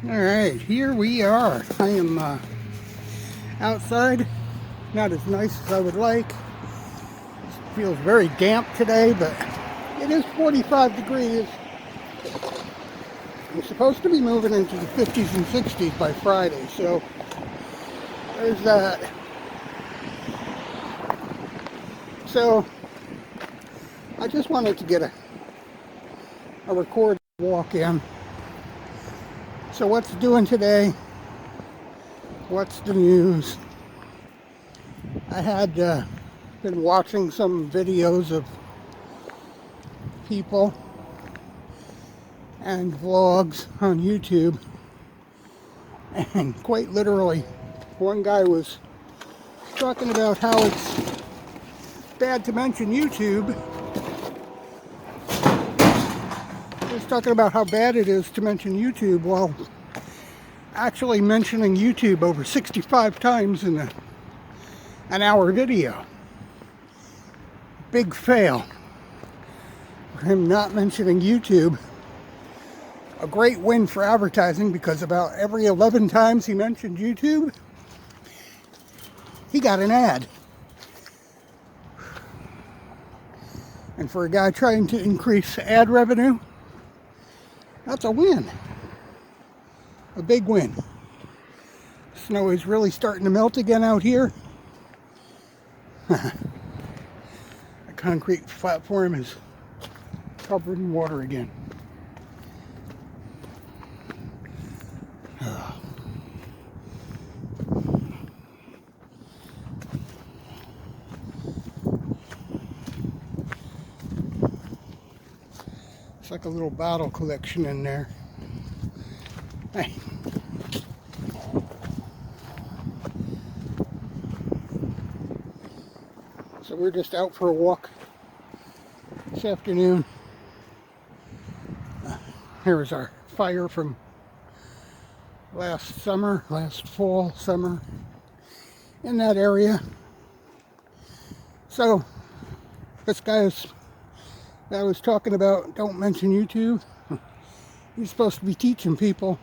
Alright, here we are. I am outside. Not as nice as I would like. It feels very damp today, but it is 45 degrees. I'm supposed to be moving into the 50s and 60s by Friday, so there's that. So I just wanted to get a recorded walk in. So what's doing today? What's the news? I had been watching some videos of people and vlogs on YouTube, and quite literally one guy was talking about how it's bad to mention YouTube. He was talking about how bad it is to mention YouTube while actually mentioning YouTube over 65 times in an hour video. Big fail for him not mentioning YouTube. A great win for advertising, because about every 11 times he mentioned YouTube, he got an ad. And for a guy trying to increase ad revenue, that's a win. A big win. Snow is really starting to melt again out here. The concrete platform is covered in water again. It's like a little bottle collection in there. Hey. So we're just out for a walk this afternoon. Here is our fire from last fall, summer, in that area. So this guy that I was talking about, don't mention YouTube. He's supposed to be teaching people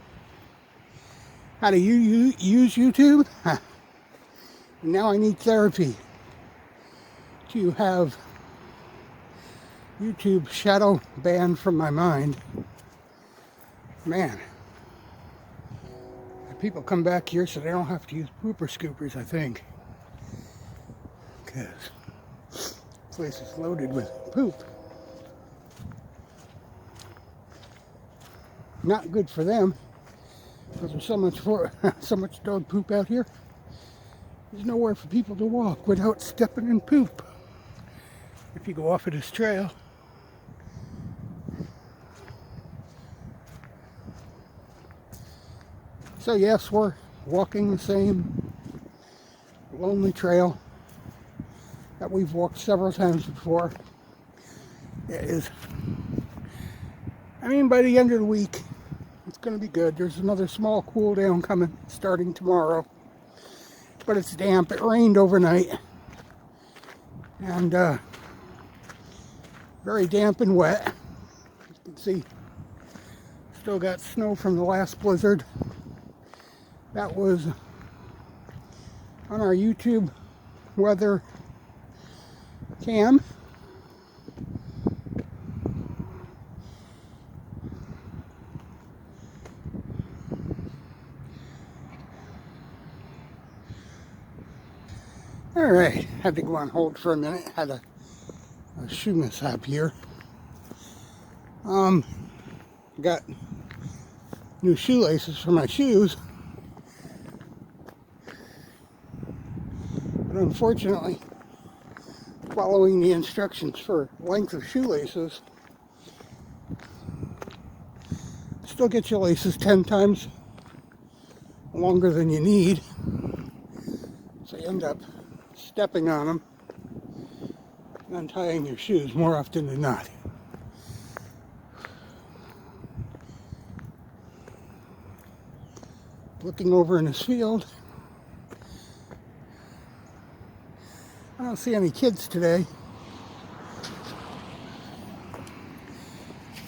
how to use YouTube. And now I need therapy to have YouTube shadow banned from my mind. Man, people come back here so they don't have to use pooper scoopers, I think, because this place is loaded with poop. Not good for them, because there's so much dog poop out here. There's nowhere for people to walk without stepping in poop if you go off of this trail. So yes, we're walking the same lonely trail that we've walked several times before. It is, by the end of the week, it's going to be good. There's another small cool down coming starting tomorrow. But it's damp. It rained overnight. And very damp and wet. You can see, still got snow from the last blizzard. That was on our YouTube weather cam. Alright, had to go on hold for a minute. Had a shoe mishap here. Got new shoelaces for my shoes. But unfortunately, following the instructions for length of shoelaces still get your laces 10 times longer than you need. So you end up stepping on them and untying your shoes more often than not. Looking over in this field, I don't see any kids today.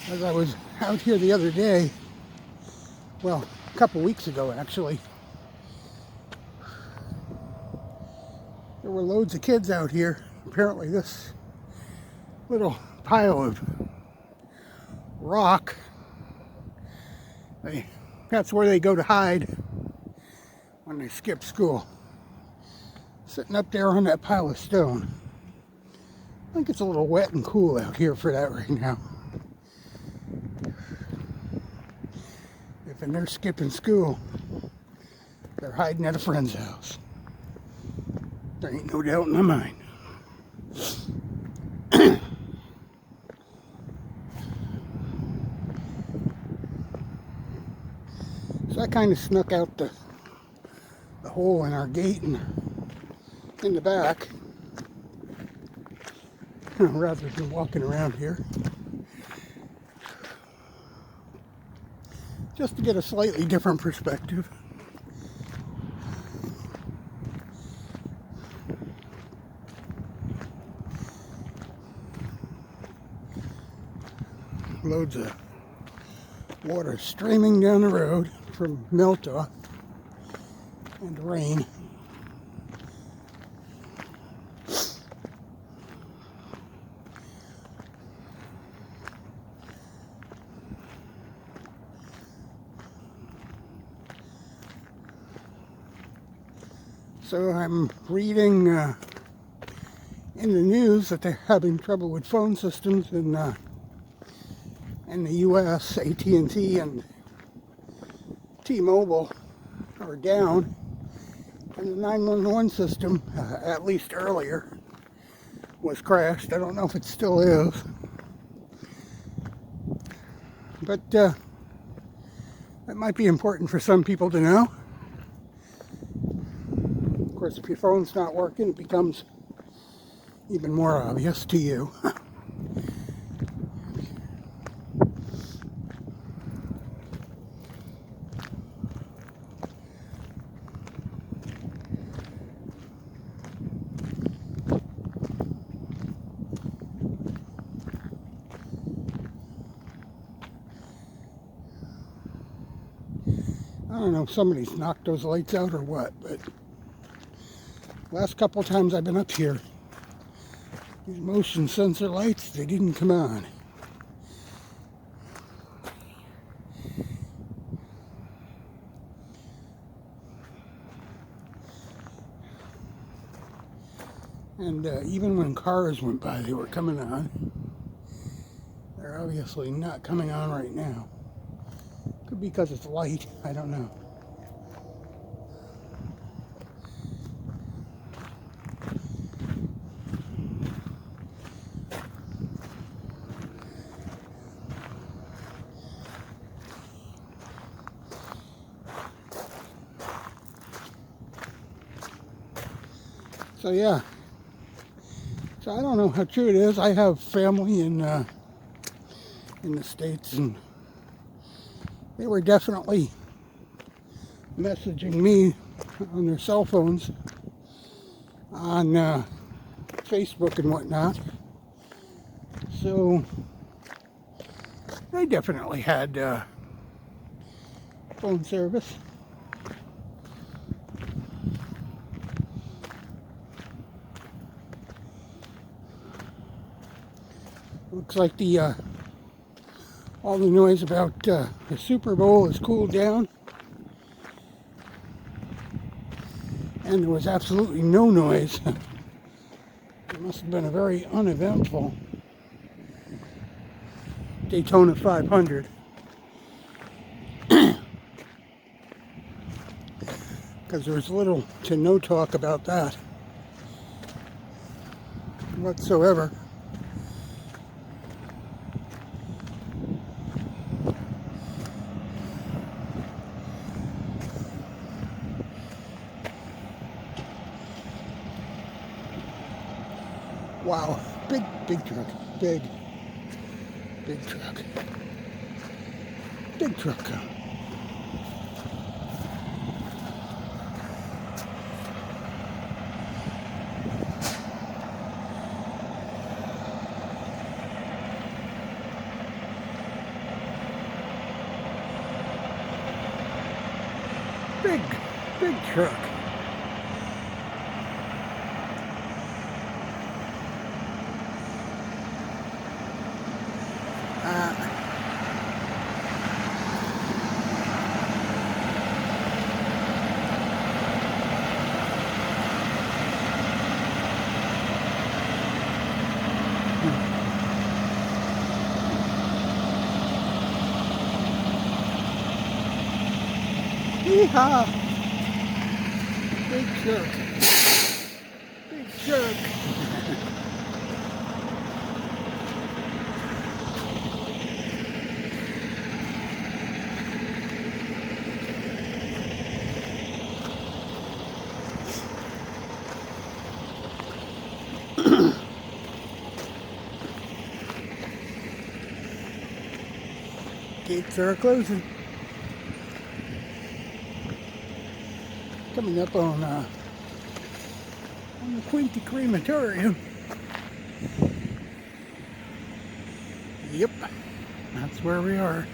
As I was out here the other day, well, couple weeks ago, actually. There were loads of kids out here. Apparently this little pile of rock, that's where they go to hide when they skip school. Sitting up there on that pile of stone. I think it's a little wet and cool out here for that right now. If they're skipping school, they're hiding at a friend's house. There ain't no doubt in my mind. So I kind of snuck out the hole in our gate and in the back, rather than walking around here, just to get a slightly different perspective. Loads of water streaming down the road from melt-off and rain. So I'm reading in the news that they're having trouble with phone systems in the U.S. AT&T and T-Mobile are down, and the 911 system, at least earlier, was crashed. I don't know if it still is, but that might be important for some people to know. Of course, if your phone's not working, it becomes even more obvious to you. I don't know if somebody's knocked those lights out or what, but last couple of times I've been up here, these motion sensor lights, they didn't come on. And even when cars went by, they were coming on. They're obviously not coming on right now. Could be because it's light, I don't know. So yeah, so I don't know how true it is. I have family in the States, and they were definitely messaging me on their cell phones, on Facebook and whatnot. So they definitely had phone service. Looks like all the noise about the Super Bowl has cooled down, and there was absolutely no noise. It must have been a very uneventful Daytona 500, because there was little to no talk about that whatsoever. Wow, big truck, big truck, big truck. Big, big truck. Yeehaw! Big truck. Big truck. Gates are closing. Coming up on the Quinty Crematorium. Yep, that's where we are.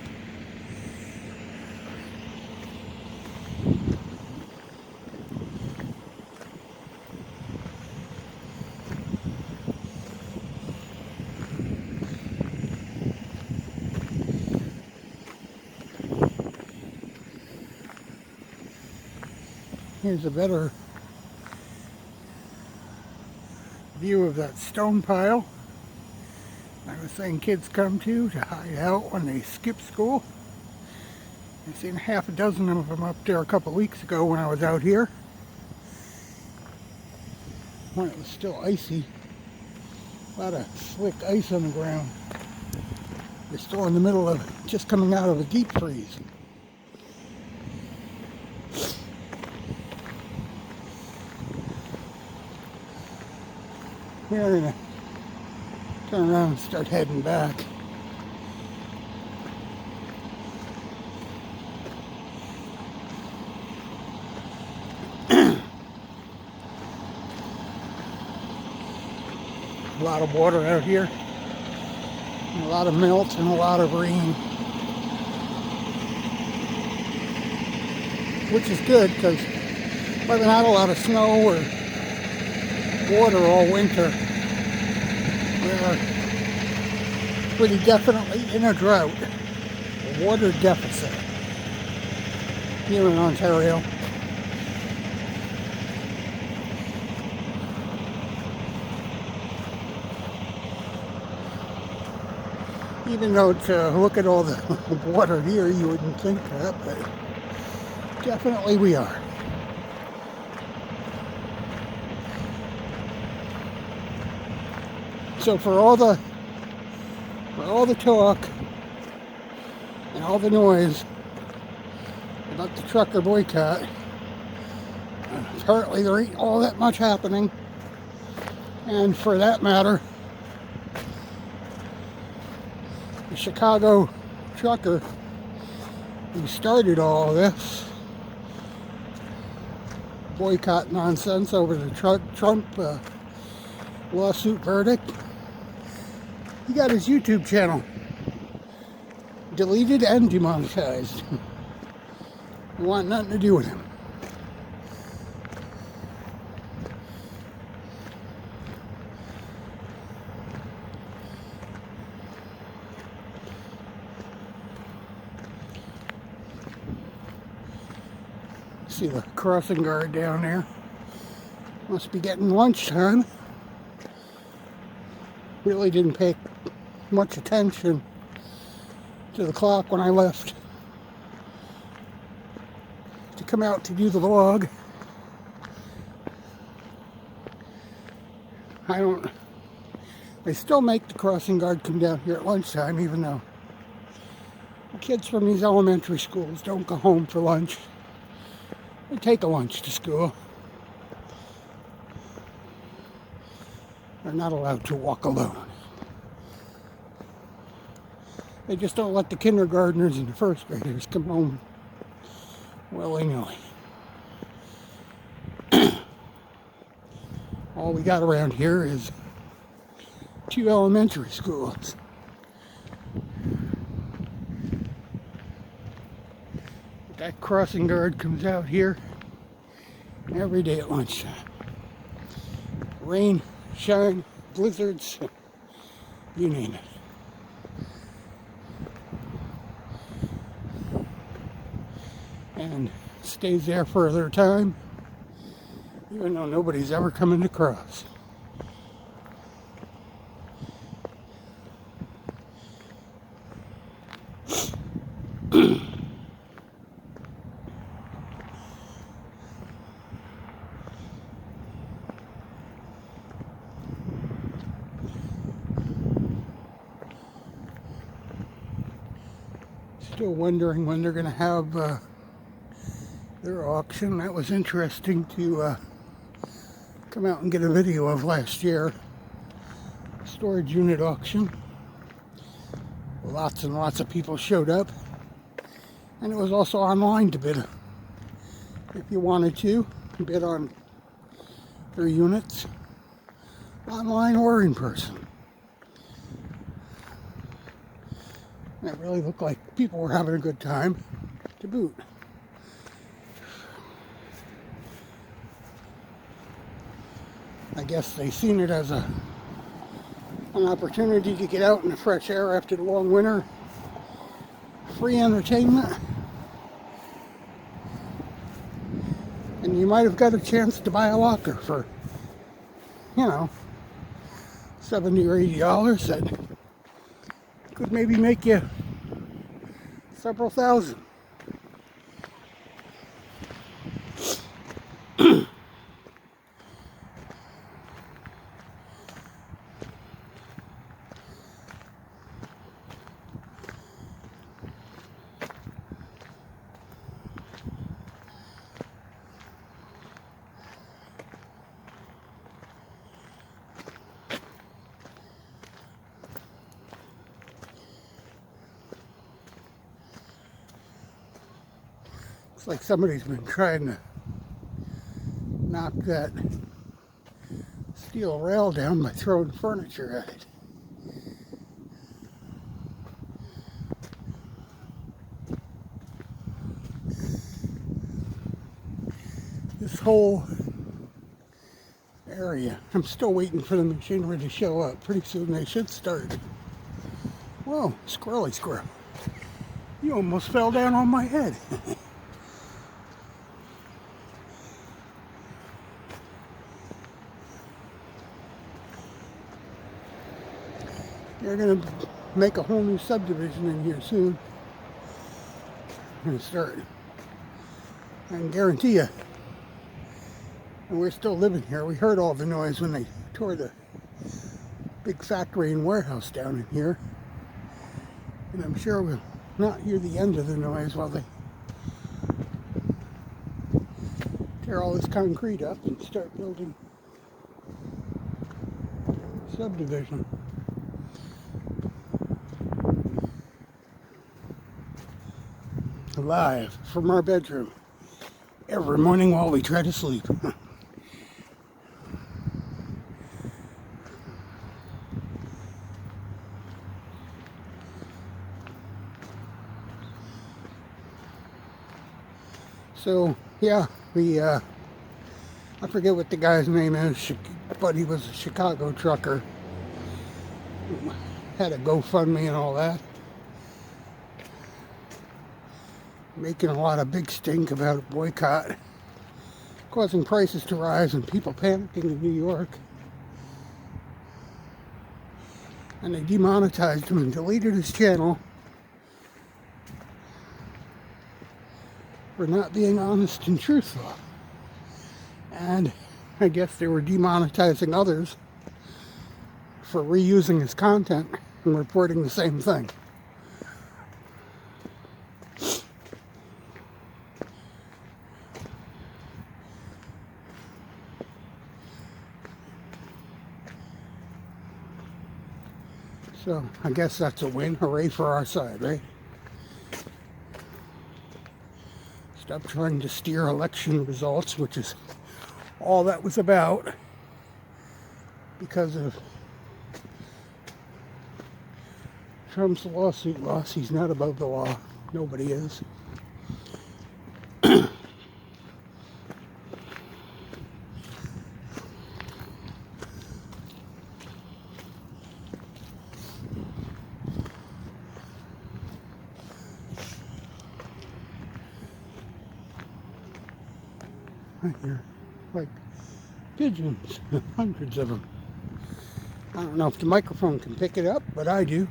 Here's a better view of that stone pile I was saying kids come to hide out when they skip school. I've seen half a dozen of them up there a couple weeks ago when I was out here, when it was still icy. A lot of slick ice on the ground. They're still in the middle of just coming out of a deep freeze. We're gonna turn around and start heading back. A lot of water out here, a lot of melt and a lot of rain, which is good because we haven't had a lot of snow or water all winter. We're pretty definitely in a drought, a water deficit here in Ontario. Even though to look at all the water here, you wouldn't think that, but definitely we are. So for all the talk and all the noise about the trucker boycott, apparently there ain't all that much happening. And for that matter, the Chicago trucker who started all of this boycott nonsense over the Trump lawsuit verdict, he got his YouTube channel deleted and demonetized. I want nothing to do with him. See the crossing guard down there. Must be getting lunchtime. Really didn't pay much attention to the clock when I left to come out to do the vlog. They still make the crossing guard come down here at lunchtime, even though the kids from these elementary schools don't go home for lunch. They take a lunch to school. They're not allowed to walk alone. They just don't let the kindergartners and the first graders come home willy-nilly. All we got around here is 2 elementary schools. That crossing guard comes out here every day at lunchtime. Rain, shine, blizzards, you name it. And stays there for their time, even though nobody's ever coming to cross. Still wondering when they're going to have their auction. That was interesting to come out and get a video of last year. Storage unit auction. Lots and lots of people showed up. And it was also online to bid. If you wanted to bid on their units, online or in person. And it really looked like people were having a good time to boot. I guess they seen it as an opportunity to get out in the fresh air after the long winter. Free entertainment. And you might have got a chance to buy a locker for, you know, $70 or $80 that could maybe make you several thousand. It's like somebody's been trying to knock that steel rail down by throwing furniture at it. This whole area, I'm still waiting for the machinery to show up. Pretty soon they should start. Whoa, squirrely squirrel. You almost fell down on my head. They're going to make a whole new subdivision in here soon. Going to start. I can guarantee you. And we're still living here. We heard all the noise when they tore the big factory and warehouse down in here. And I'm sure we'll not hear the end of the noise while they tear all this concrete up and start building subdivision. Live from our bedroom every morning while we try to sleep. So yeah, I forget what the guy's name is, but he was a Chicago trucker. Had a GoFundMe and all that. Making a lot of big stink about a boycott, causing prices to rise and people panicking in New York. And they demonetized him and deleted his channel for not being honest and truthful. And I guess they were demonetizing others for reusing his content and reporting the same thing. So I guess that's a win. Hooray for our side, right? Stop trying to steer election results, which is all that was about, because of Trump's lawsuit loss. He's not above the law. Nobody is. I hear like pigeons, hundreds of them. I don't know if the microphone can pick it up, but I do.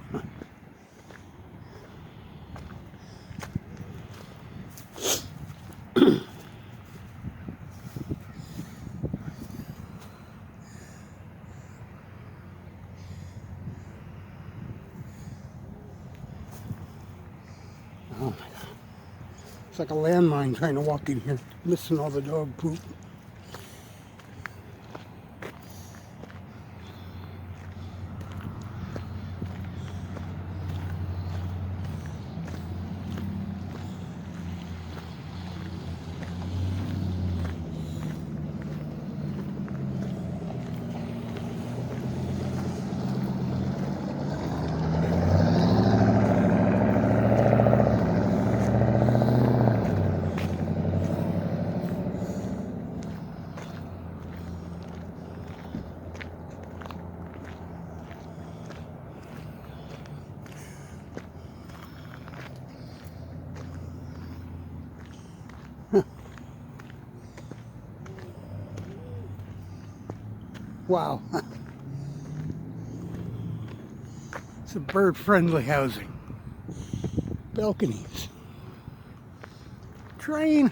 Oh my God. It's like a landmine trying to walk in here, missing all the dog poop. Wow. It's a bird-friendly housing. Balconies. Train.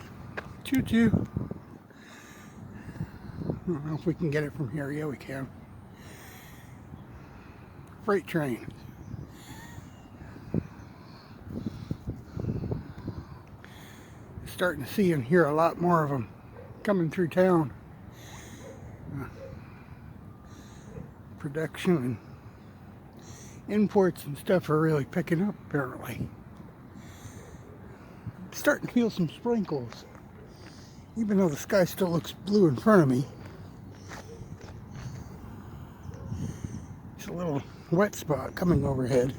Choo-choo. I don't know if we can get it from here. Yeah, we can. Freight train. Starting to see and hear a lot more of them coming through town. Production and imports and stuff are really picking up, apparently. I'm starting to feel some sprinkles, even though the sky still looks blue in front of me. It's a little wet spot coming overhead.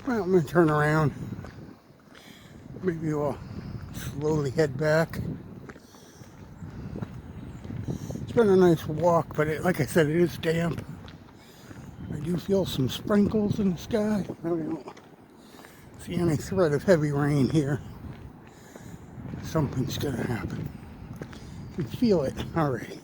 Well, I'm going to turn around. Maybe we'll slowly head back. It's been a nice walk, but like I said, it is damp. I do feel some sprinkles in the sky. I don't see any threat of heavy rain here. Something's going to happen. I can feel it already.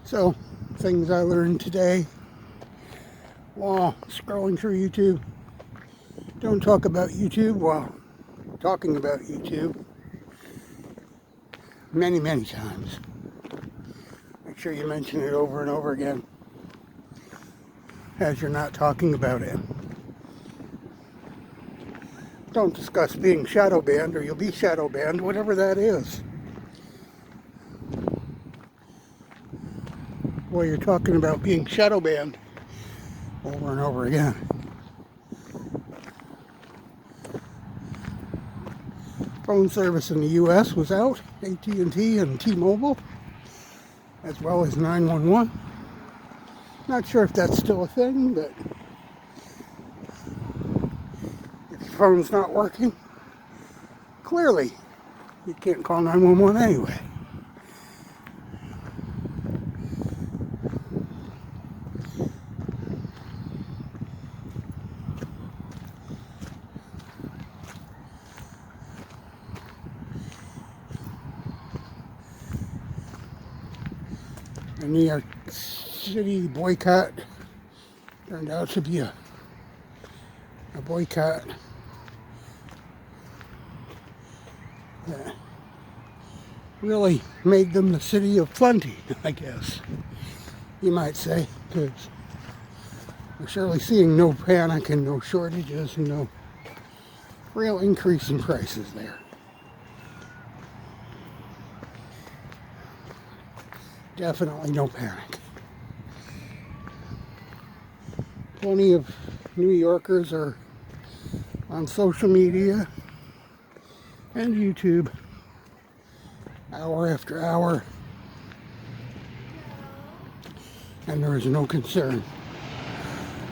So, things I learned today while scrolling through YouTube. Don't talk about YouTube while talking about YouTube. Many, many times. Make sure you mention it over and over again as you're not talking about it. Don't discuss being shadow banned or you'll be shadow banned, whatever that is. Well, you're talking about being shadow banned over and over again. Phone service in the U.S. was out, AT&T and T-Mobile, as well as 911. Not sure if that's still a thing, but if your phone's not working, clearly you can't call 911 anyway. The New York City boycott turned out to be a boycott that really made them the city of plenty, I guess you might say, because we're surely seeing no panic and no shortages and no real increase in prices there. definitely no panic. Plenty of New Yorkers are on social media and YouTube hour after hour, and there is no concern.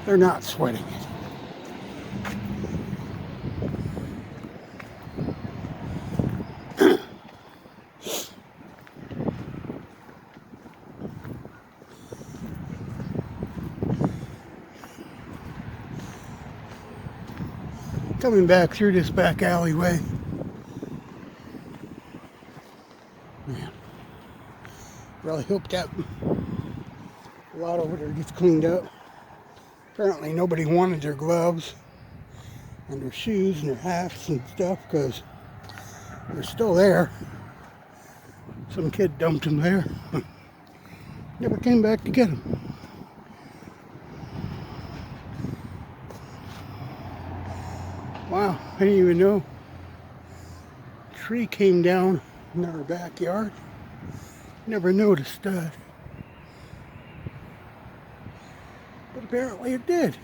They're not sweating it. Coming back through this back alleyway. Man, really hope that a lot over there gets cleaned up. Apparently nobody wanted their gloves and their shoes and their hats and stuff because they're still there. Some kid dumped them there. Never came back to get them. Wow, I didn't even know. A tree came down in our backyard. Never noticed that. But apparently it did.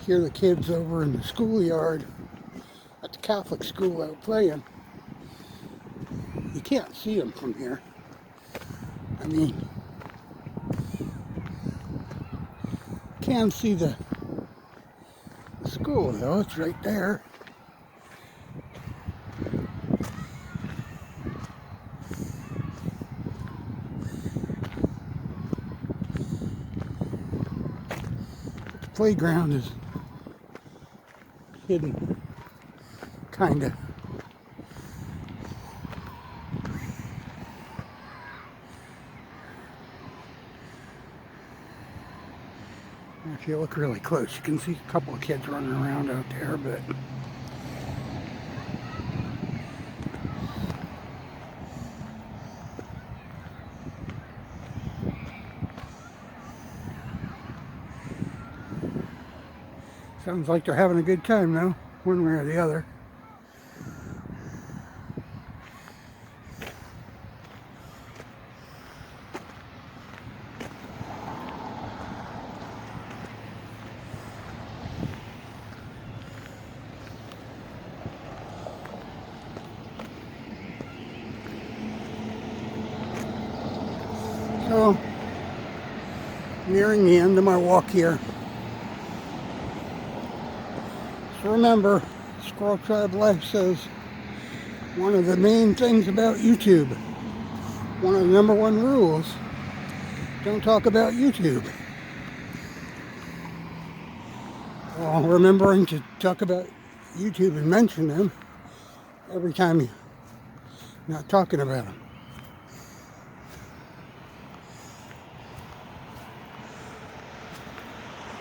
Hear the kids over in the schoolyard at the Catholic school out playing. You can't see them from here. I mean, can see the school though, it's right there. The playground is hidden, kinda. If you look really close, you can see a couple of kids running around out there, but sounds like they're having a good time though, one way or the other. So, nearing the end of my walk here. So remember, SquirrelTribelife says one of the main things about YouTube, one of the #1 rules, don't talk about YouTube. Well, remembering to talk about YouTube and mention them every time you're not talking about them.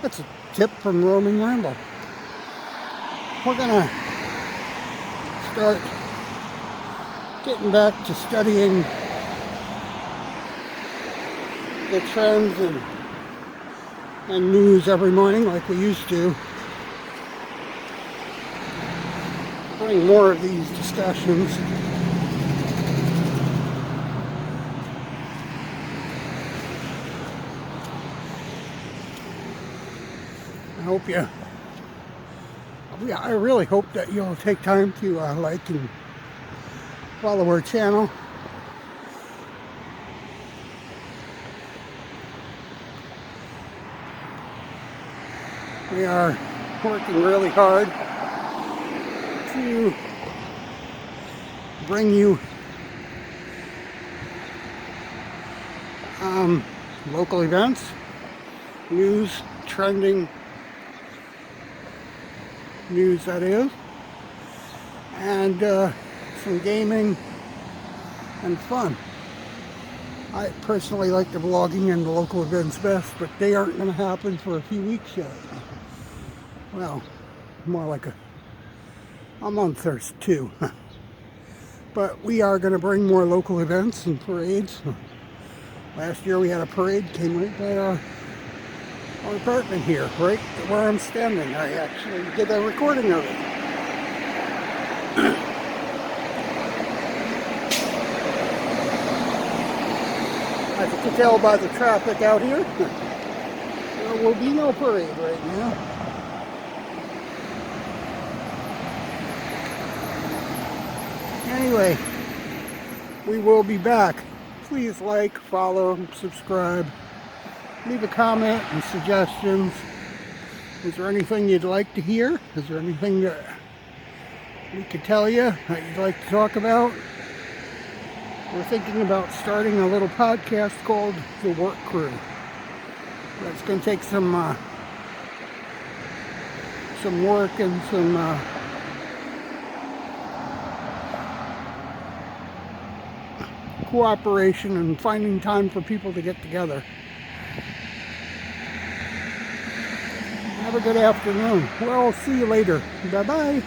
That's a tip from Roaming Ramble. We're gonna start getting back to studying the trends and news every morning like we used to. Bring more of these discussions. I really hope that you'll take time to like and follow our channel. We are working really hard to bring you local events, news, trending news that is, and some gaming and fun. I personally like the vlogging and the local events best, but they aren't going to happen for a few weeks yet. Well, more like a month or two. But we are going to bring more local events and parades. Last year we had a parade, came right by our apartment here, right where I'm standing. I actually did a recording of it. As you can tell by the traffic out here, there will be no parade right now. Anyway, we will be back. Please like, follow, subscribe, leave a comment and suggestions. Is there anything you'd like to hear? Is there anything that we could tell you that you'd like to talk about? We're thinking about starting a little podcast called The Work Crew. That's going to take some work and some cooperation and finding time for people to get together. Have a good afternoon. Well, see you later. Bye-bye.